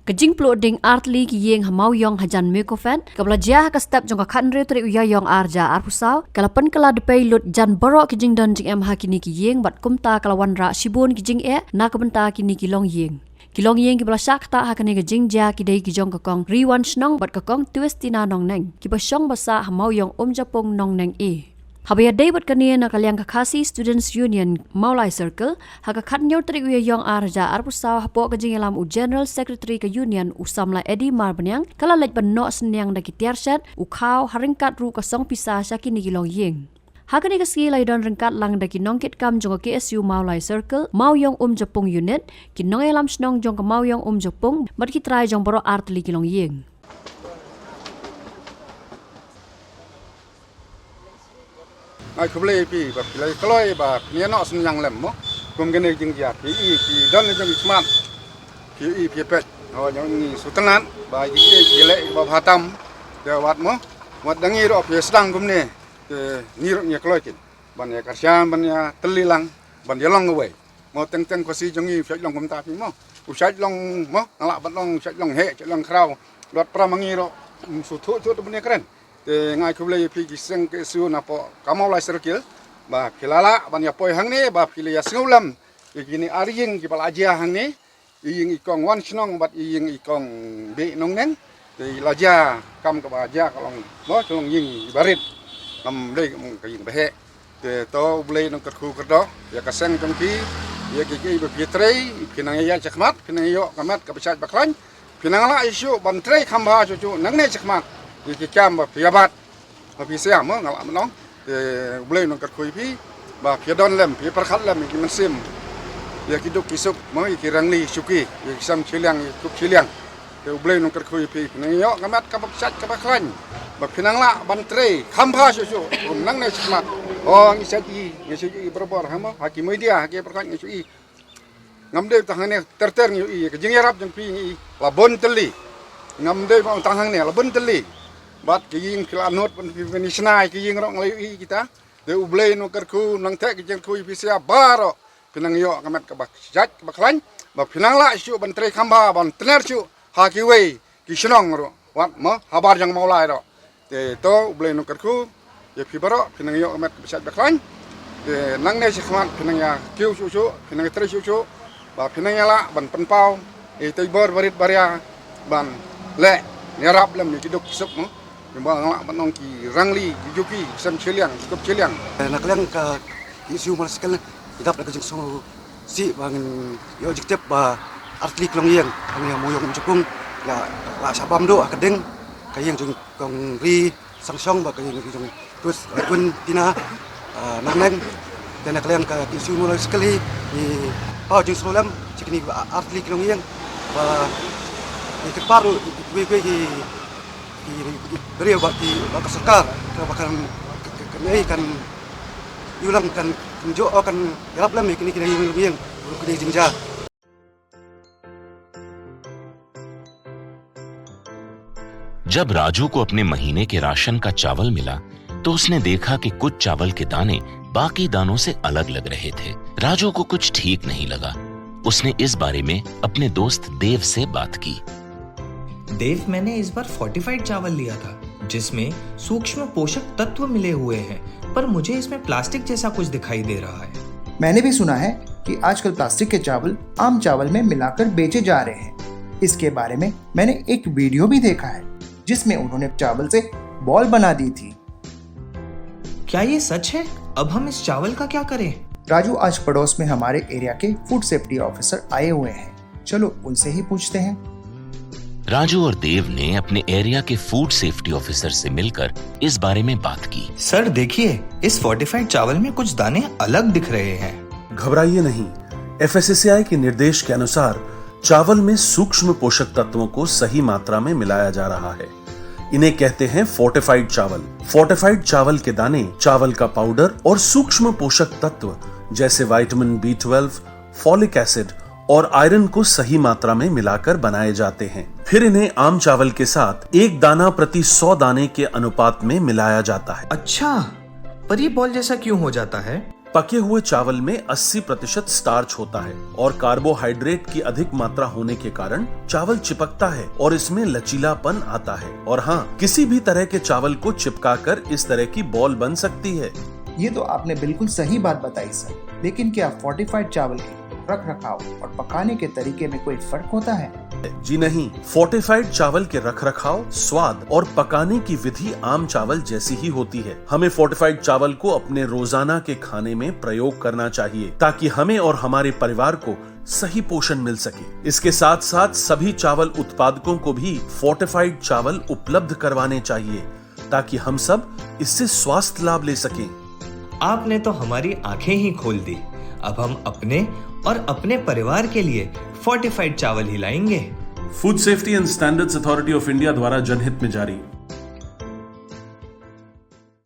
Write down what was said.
Kejing ploding artli ki yeng hamau yong hajan mekofen kabla jah ka step jong ka khanre tri uya yong arja arpusau kalapan kala depay lut jan borok kejing don jing em hakini ki yeng bat kumta kalawan ra shibun kejing na kabenta kini ki long yeng kilong yeng ki bala sak ta hakani kejing ja ki dei ki jong ka kong riwan snong bat ka kong twistina nong neng ki basong basa hamau yong japong nong neng Habaya David kania na kalyang kakasi Students Union Maulai Circle haka khatnyor tri uya yong arja arpusau hapo kajing elam u General Secretary ka Union usamla Eddie Marbanyang kala lej banno senyang da kitiarset u khau haringkat ru ka song pisa sakini kilong yeng Hakani kaski lai don ringkat lang da kinongkit kam jong KSU Maulai Circle mau yong Japong unit kinong elam snong jong ka mau yong Japong bat ki try jong boro artli kilong yeng Ai kublai pi ba pilai kaloi ba nia no senyang lem mo kum gene jing ja pi don jong smart pi pet ho jong ni sutenan ba ji le ba phatam de wat mo wat dangi ro pi sedang kum ne ni ro nia kaloi kin ban ya karsian ban ya telilang ban ya long away mo teng ko si jong ni phek long kum ta pi mo u sai long mo ngala ban long sai long he long krau lot pramangi ro su thu ban ya keren ngai kublai pi giseng ke su na po Maulai Circle ba kilala ban ya poi hang ni ba pili ya sengulam igini aring ki bal aja hang ni ing ikong wan snong bat ing ikong be nong neng de laja kam ka ba ja kalong mo kalong ying barit nam dei mong ka ying behe de to blai nong kerku kerdo ya kaseng tong pi ya ki be pitrei pinang ya chakmat pinang yo kamat ka pesat baklan pinang la isu ban trei khamba chu nang ne chakmat ki cam ba piabat ba pi siam mo ngala menong boleh nong kat koi pi ba pi don lem pi perkhat lem ki mensim ya ki duk kisuk mo ki rangli suki ya sam chiliang kup chiliang boleh nong kat koi pi nang yo kamat ka baksat ka baklan ba pinang la ban tre khamba su nang ne smat oh ngi saji berber hama haki media haki perkhat ngi sui ngamde tahane terter ngi ki jing yarap jeng pi ngi labon teli ngamde ba tahang ne labon teli bat kiying kilanot pun ni senai kiying rong lei kita de ublei no kerku nang tek jeng ku ipisia baro pinang yo kamet ka bak jat baklan ba pinang la su ban tre khamba ban tener su ha ki wei ki snong ro wat mo habar jang maulai ro de to ublei no kerku ye pi baro pinang yo kamet ka jat baklan de nang ne sikmat pinang ya kiu su pinang tre su ba pinang ya la ban penpau te bor barit baria ban le nyarap lem ni kiduk sup mo Memang banong ki rangli juki sam cheliang kup cheliang na kalian ka isu mal sekal idap la kajing so si bangin yo jiktep ba artli klong yang ang moyong Japong la sabam do akadeng kayang jung kong ri sangsong ba kayang jung terus kun tina naneng dan kalian ka isu mal sekali ni pau jung solam cikni artli klong yang ba ke paru we beliau bagi serkar bahkan kan ulang kan jo kan yarap lam kini yang kini jinja जब राजू को अपने महीने के राशन का चावल मिला तो उसने देखा कि कुछ चावल के दाने बाकी दानों से अलग लग रहे थे। राजू को कुछ ठीक नहीं लगा। उसने इस बारे में अपने दोस्त देव से बात की। देव, मैंने इस बार फोर्टिफाइड चावल लिया था जिसमें सूक्ष्म पोषक तत्व मिले हुए हैं, पर मुझे इसमें प्लास्टिक जैसा कुछ दिखाई दे रहा है। मैंने भी सुना है कि आजकल प्लास्टिक के चावल आम चावल में मिलाकर बेचे जा रहे हैं। इसके बारे में मैंने एक वीडियो भी देखा है जिसमें उन्होंने चावल से बॉल बना दी थी। क्या ये सच है? अब हम इस चावल का क्या करें? राजू, आज पड़ोस में हमारे एरिया के फूड सेफ्टी ऑफिसर आए हुए हैं, चलो उनसे ही पूछते हैं। राजू और देव ने अपने एरिया के फूड सेफ्टी ऑफिसर से मिलकर इस बारे में बात की। सर देखिए, इस फोर्टिफाइड चावल में कुछ दाने अलग दिख रहे हैं। घबराइए नहीं, FSSAI के निर्देश के अनुसार चावल में सूक्ष्म पोषक तत्वों को सही मात्रा में मिलाया जा रहा है। इन्हें कहते हैं फोर्टिफाइड चावल। फोर्टिफाइड चावल के दाने चावल का पाउडर और सूक्ष्म पोषक तत्व जैसे विटामिन B12, फॉलिक एसिड और आयरन को सही मात्रा में मिलाकर बनाए जाते हैं। फिर इन्हें आम चावल के साथ 1 दाना प्रति 100 दाने के अनुपात में मिलाया जाता है। अच्छा, पर ये बॉल जैसा क्यों हो जाता है? पके हुए चावल में 80% स्टार्च होता है और कार्बोहाइड्रेट की अधिक मात्रा होने के कारण चावल चिपकता है और इसमें लचीलापन आता है। और हाँ, किसी भी तरह के चावल को चिपकाकर इस तरह की बॉल बन सकती है। ये तो आपने बिल्कुल सही बात बताई सर, लेकिन क्या फोर्टिफाइड चावल के रख रखाव और पकाने के तरीके में कोई फर्क होता है? जी नहीं, फोर्टिफाइड चावल के रख रखाव, स्वाद और पकाने की विधि आम चावल जैसी ही होती है। हमें फोर्टिफाइड चावल को अपने रोजाना के खाने में प्रयोग करना चाहिए ताकि हमें और हमारे परिवार को सही पोषण मिल सके। इसके साथ साथ सभी चावल उत्पादकों को भी फोर्टिफाइड चावल उपलब्ध करवाने चाहिए ताकि हम सब इससे स्वास्थ्य लाभ ले सकें। आपने तो हमारी आंखें ही खोल दी। अब हम अपने और अपने परिवार के लिए फोर्टिफाइड चावल ही लाएंगे। Food safety and standards authority of India द्वारा जनहित में जारी।